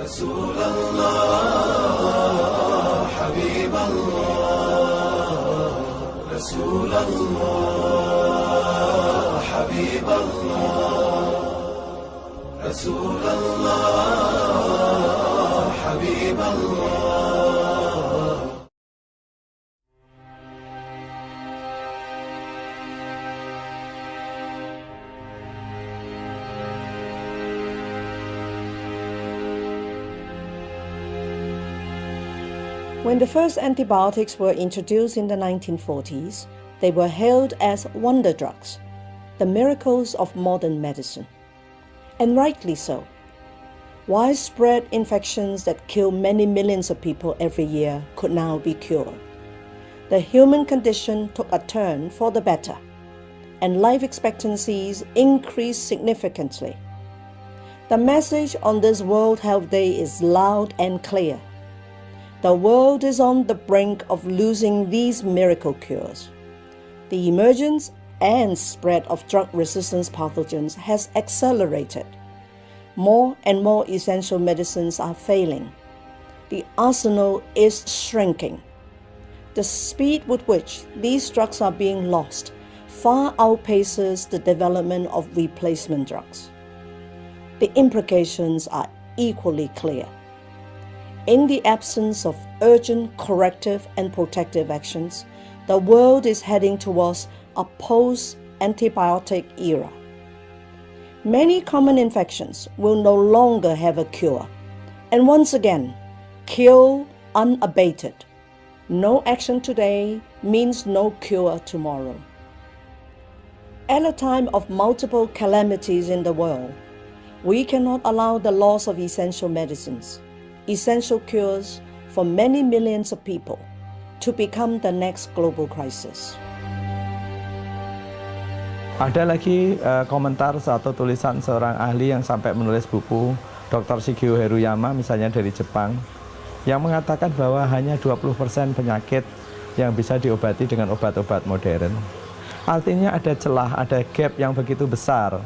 رسول الله حبيب الله رسول الله حبيب الله رسول الله حبيب الله. When the first antibiotics were introduced in the 1940s, they were hailed as wonder drugs, the miracles of modern medicine. And rightly so. Widespread infections that kill many millions of people every year could now be cured. The human condition took a turn for the better, and life expectancies increased significantly. The message on this World Health Day is loud and clear. The world is on the brink of losing these miracle cures. The emergence and spread of drug-resistant pathogens has accelerated. More and more essential medicines are failing. The arsenal is shrinking. The speed with which these drugs are being lost far outpaces the development of replacement drugs. The implications are equally clear. In the absence of urgent corrective and protective actions, the world is heading towards a post-antibiotic era. Many common infections will no longer have a cure, and once again, kill unabated. No action today means no cure tomorrow. At a time of multiple calamities in the world, we cannot allow the loss of essential medicines, essential cures for many millions of people to become the next global crisis. Ada lagi komentar atau tulisan seorang ahli yang sampai menulis buku, Dr. Shigeo Haruyama misalnya dari Jepang, yang mengatakan bahwa hanya 20% penyakit yang bisa diobati dengan obat-obat modern. Artinya ada celah, ada gap yang begitu besar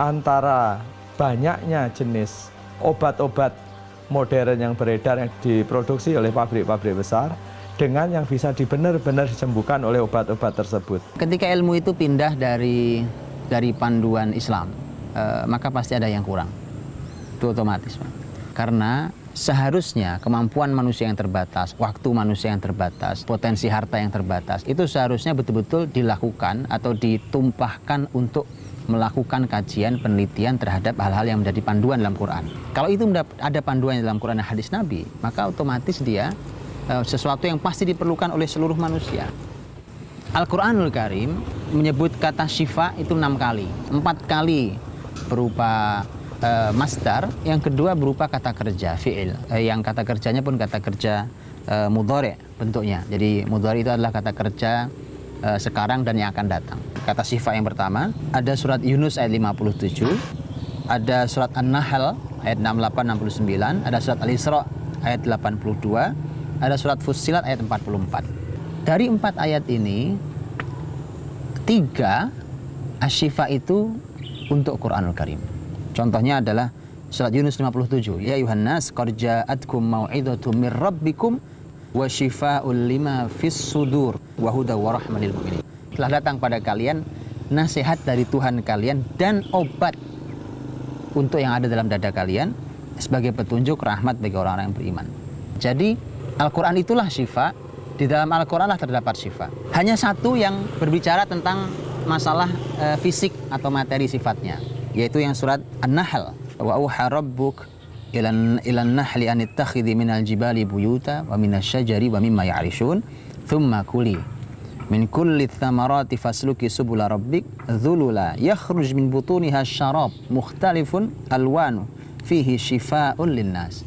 antara banyaknya jenis obat-obat modern yang beredar yang diproduksi oleh pabrik-pabrik besar dengan yang bisa benar-benar disembuhkan oleh obat-obat tersebut. Ketika ilmu itu pindah dari panduan Islam, maka pasti ada yang kurang. Itu otomatis, Pak. Karena seharusnya kemampuan manusia yang terbatas, waktu manusia yang terbatas, potensi harta yang terbatas, itu seharusnya betul-betul dilakukan atau ditumpahkan untuk melakukan kajian penelitian terhadap hal-hal yang menjadi panduan dalam Quran. Kalau itu ada panduan dalam Quran dan hadis Nabi, maka otomatis dia sesuatu yang pasti diperlukan oleh seluruh manusia. Al-Quranul Karim menyebut kata syifa itu 6 kali. 4 kali berupa masdar, yang kedua berupa kata kerja, fi'il. Yang kata kerjanya pun kata kerja mudhari' bentuknya. Jadi mudhari' itu adalah kata kerja sekarang dan yang akan datang. Kata syifa yang pertama, ada surat Yunus ayat 57, ada surat An-Nahl ayat 68-69, ada surat Al-Isra ayat 82, ada surat Fussilat ayat 44. Dari 4 ayat ini, 3 asyifa itu untuk Quranul Karim. Contohnya adalah surat Yunus 57, ya ayuhan nas qad ja'atkum mau'izatum mir rabbikum wa syifaa'ul lima fis sudur wa huda wa rahmah lil mu'minin. Telah datang pada kalian nasihat dari Tuhan kalian dan obat untuk yang ada dalam dada kalian sebagai petunjuk rahmat bagi orang-orang yang beriman. Jadi Al-Quran itulah syifa, di dalam Al-Quran lah terdapat syifa. Hanya satu yang berbicara tentang masalah fisik atau materi sifatnya, yaitu yang surat An-Nahl. Wa auha rabbuk ilan nahli an ittakhidhi minal jibali buyuta wa minasy syajari wa mimma ya'rishun thumma kuli min kulli thamarati fasluki subula rabbik dhulula yakhruj min butuniha syarab mukhtalifun alwanu fihi shifaa'un linnas.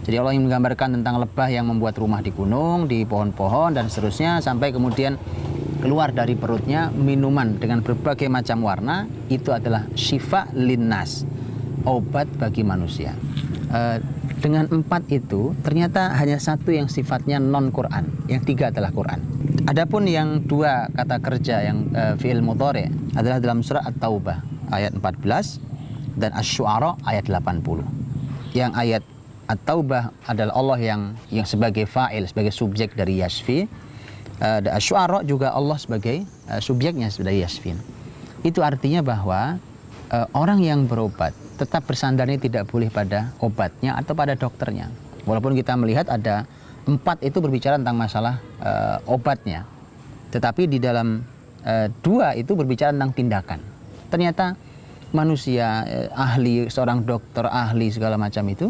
Jadi Allah yang menggambarkan tentang lebah yang membuat rumah di gunung, di pohon-pohon dan seterusnya, sampai kemudian keluar dari perutnya minuman dengan berbagai macam warna. Itu adalah syifa linnas, obat bagi manusia. Dengan 4 itu ternyata hanya satu yang sifatnya non-Quran, yang 3 adalah Quran. Adapun yang 2 kata kerja yang fi'il mudhari' adalah dalam surat At-Taubah ayat 14 dan Asy-Syu'ara ayat 80. Yang ayat At-taubah adalah Allah yang sebagai fa'il, sebagai subjek dari yashfi. Asy-syu'ara juga Allah sebagai subjeknya dari yashfin. Itu artinya bahwa orang yang berobat tetap bersandarnya tidak boleh pada obatnya atau pada dokternya. Walaupun kita melihat ada 4 itu berbicara tentang masalah obatnya, tetapi di dalam 2 itu berbicara tentang tindakan. Ternyata manusia ahli, seorang dokter ahli segala macam itu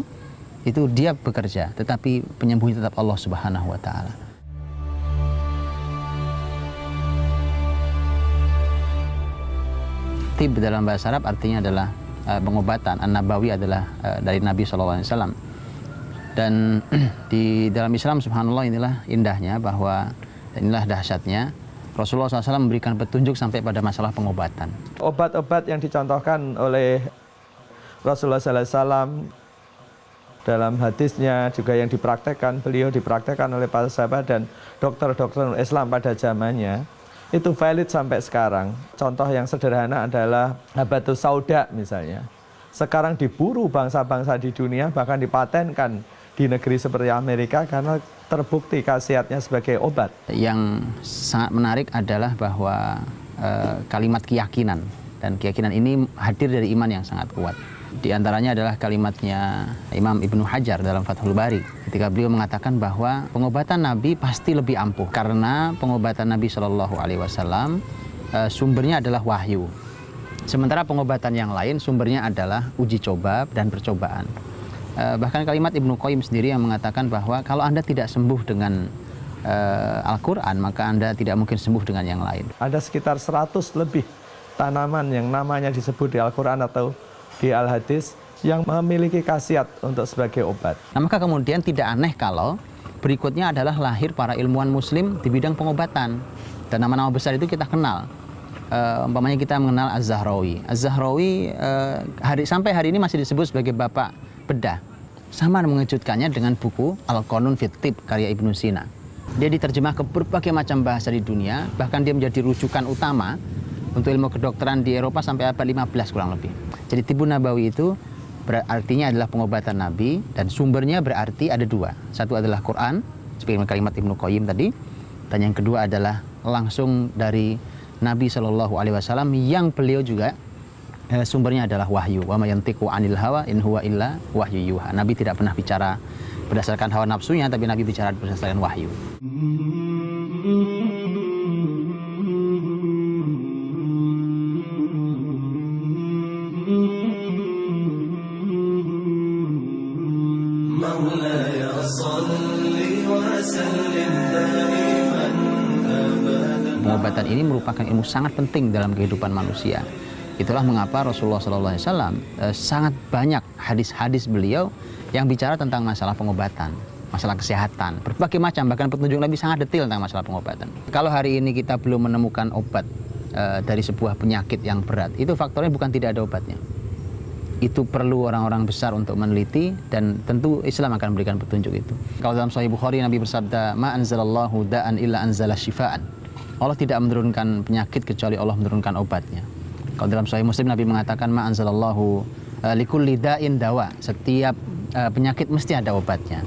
dia bekerja, tetapi penyembuhnya tetap Allah Subhanahu wa taala. Tib dalam bahasa Arab artinya adalah pengobatan. An-Nabawi adalah dari Nabi SAW. Dan di dalam Islam subhanallah inilah indahnya, bahwa inilah dahsyatnya Rasulullah SAW memberikan petunjuk sampai pada masalah pengobatan. Obat-obat yang dicontohkan oleh Rasulullah SAW dalam hadisnya juga yang beliau dipraktekkan oleh para sahabat dan dokter-dokter Islam pada zamannya, itu valid sampai sekarang. Contoh yang sederhana adalah habatus sauda misalnya. Sekarang diburu bangsa-bangsa di dunia, bahkan dipatenkan di negeri seperti Amerika karena terbukti khasiatnya sebagai obat. Yang sangat menarik adalah bahwa kalimat keyakinan, dan keyakinan ini hadir dari iman yang sangat kuat. Di antaranya adalah kalimatnya Imam Ibnu Hajar dalam Fathul Bari ketika beliau mengatakan bahwa pengobatan Nabi pasti lebih ampuh karena pengobatan Nabi Shallallahu Alaihi Wasallam sumbernya adalah wahyu, sementara pengobatan yang lain sumbernya adalah uji coba dan percobaan. Bahkan kalimat Ibnu Qayyim sendiri yang mengatakan bahwa kalau Anda tidak sembuh dengan Al-Quran, maka Anda tidak mungkin sembuh dengan yang lain. Ada sekitar 100 lebih tanaman yang namanya disebut di Al-Quran atau di Al-Hadis yang memiliki khasiat untuk sebagai obat. Nah, maka kemudian tidak aneh kalau berikutnya adalah lahir para ilmuwan muslim di bidang pengobatan. Dan nama-nama besar itu kita kenal. Umpamanya kita mengenal Az-Zahrawi. Az-Zahrawi sampai hari ini masih disebut sebagai bapak bedah. Sama mengejutkannya dengan buku Al-Qanun fit Tib karya Ibnu Sina. Dia diterjemah ke berbagai macam bahasa di dunia, bahkan dia menjadi rujukan utama untuk ilmu kedokteran di Eropa sampai abad 15 kurang lebih. Jadi Tibbun Nabawi itu artinya adalah pengobatan Nabi, dan sumbernya berarti ada 2. Satu adalah Quran, seperti kalimat Ibnu Qayyim tadi, dan yang kedua adalah langsung dari Nabi Shallallahu Alaihi Wasallam yang beliau juga sumbernya adalah wahyu. Wa ma yantiqu 'anil hawa in huwa illa wahyu yuha. Nabi tidak pernah bicara berdasarkan hawa nafsunya, tapi Nabi bicara berdasarkan wahyu. Pengobatan ini merupakan ilmu sangat penting dalam kehidupan manusia. Itulah mengapa Rasulullah SAW sangat banyak hadis-hadis beliau yang bicara tentang masalah pengobatan, masalah kesehatan, berbagai macam, bahkan petunjuk Nabi sangat detail tentang masalah pengobatan. Kalau hari ini kita belum menemukan obat dari sebuah penyakit yang berat, itu faktornya bukan tidak ada obatnya. Itu perlu orang-orang besar untuk meneliti, dan tentu Islam akan memberikan petunjuk itu. Kalau dalam Sahih Bukhari Nabi bersabda, "Ma anzalallahu da'an illa anzala syifaan." Allah tidak menurunkan penyakit kecuali Allah menurunkan obatnya. Kalau dalam Sahih Muslim Nabi mengatakan, "Ma anzalallahu likulli da'in dawa." Setiap penyakit mesti ada obatnya.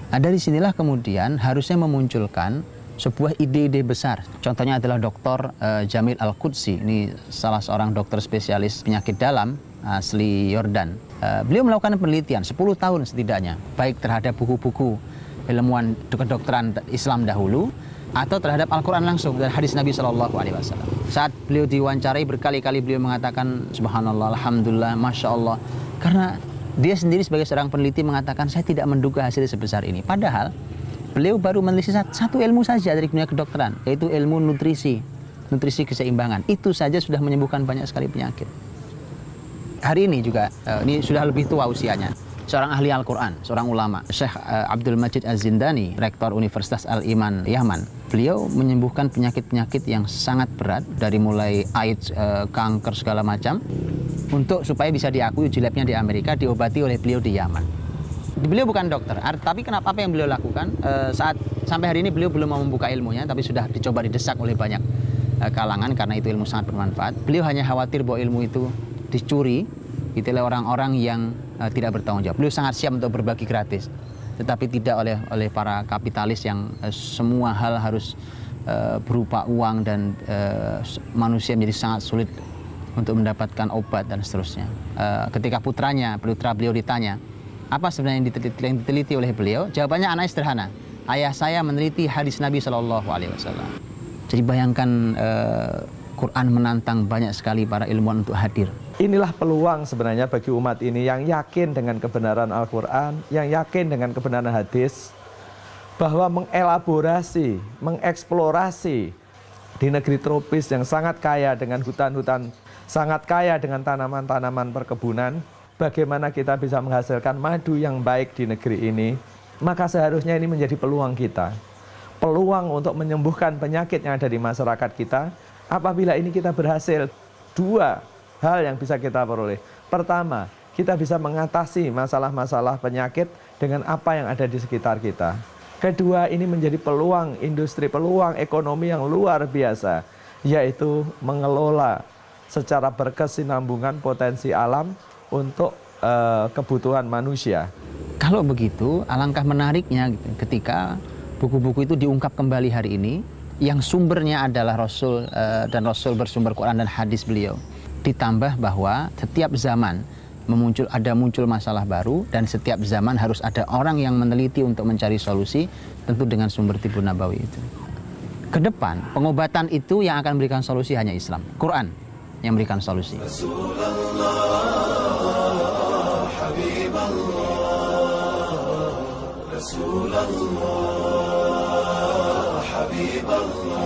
Nah, dari sinilah kemudian harusnya memunculkan sebuah ide-ide besar. Contohnya adalah Dr. Jamil Al-Qudsi. Ini salah seorang dokter spesialis penyakit dalam asli Yordan. Beliau melakukan penelitian 10 tahun setidaknya, baik terhadap buku-buku ilmuwan kedokteran Islam dahulu atau terhadap Al-Quran langsung dan hadis Nabi Shallallahu Alaihi Wasallam. Saat beliau diwawancarai berkali-kali beliau mengatakan subhanallah, alhamdulillah, masya Allah, karena dia sendiri sebagai seorang peneliti mengatakan saya tidak menduga hasil sebesar ini. Padahal beliau baru meneliti satu ilmu saja dari dunia kedokteran, yaitu ilmu nutrisi keseimbangan. Itu saja sudah menyembuhkan banyak sekali penyakit. Hari ini juga, ini sudah lebih tua usianya, seorang ahli Al-Quran, seorang ulama, Syekh Abdul Majid Az-Zindani, rektor Universitas Al-Iman, Yaman. Beliau menyembuhkan penyakit-penyakit yang sangat berat, dari mulai AIDS, kanker, segala macam, untuk supaya bisa diakui uji labnya di Amerika, diobati oleh beliau di Yaman. Beliau bukan dokter, tapi kenapa apa yang beliau lakukan? Saat sampai hari ini beliau belum mau membuka ilmunya, tapi sudah dicoba didesak oleh banyak kalangan karena itu ilmu sangat bermanfaat. Beliau hanya khawatir bahwa ilmu itu dicuri, Diteliti oleh orang-orang yang tidak bertanggung jawab. Beliau sangat siap untuk berbagi gratis, tetapi tidak oleh para kapitalis yang semua hal harus berupa uang dan manusia menjadi sangat sulit untuk mendapatkan obat dan seterusnya. Ketika putra beliau ditanya, apa sebenarnya yang diteliti oleh beliau? Jawabannya anaknya sederhana. Ayah saya meneliti hadis Nabi SAW. Jadi bayangkan Quran menantang banyak sekali para ilmuwan untuk hadir. Inilah peluang sebenarnya bagi umat ini yang yakin dengan kebenaran Al-Quran, yang yakin dengan kebenaran hadis, bahwa mengelaborasi, mengeksplorasi di negeri tropis yang sangat kaya dengan hutan-hutan, sangat kaya dengan tanaman-tanaman perkebunan, bagaimana kita bisa menghasilkan madu yang baik di negeri ini. Maka seharusnya ini menjadi peluang kita. Peluang untuk menyembuhkan penyakit yang ada di masyarakat kita. Apabila ini kita berhasil, dua hal yang bisa kita peroleh. Pertama, kita bisa mengatasi masalah-masalah penyakit dengan apa yang ada di sekitar kita. Kedua, ini menjadi peluang industri, peluang ekonomi yang luar biasa, yaitu mengelola secara berkesinambungan potensi alam untuk kebutuhan manusia. Kalau begitu, alangkah menariknya ketika buku-buku itu diungkap kembali hari ini, yang sumbernya adalah Rasul dan Rasul bersumber Quran dan hadis beliau. Ditambah bahwa setiap zaman muncul masalah baru, dan setiap zaman harus ada orang yang meneliti untuk mencari solusi, tentu dengan sumber tibu nabawi itu. Kedepan, pengobatan itu yang akan memberikan solusi hanya Islam. Quran yang memberikan solusi. رسول الله حبيب الله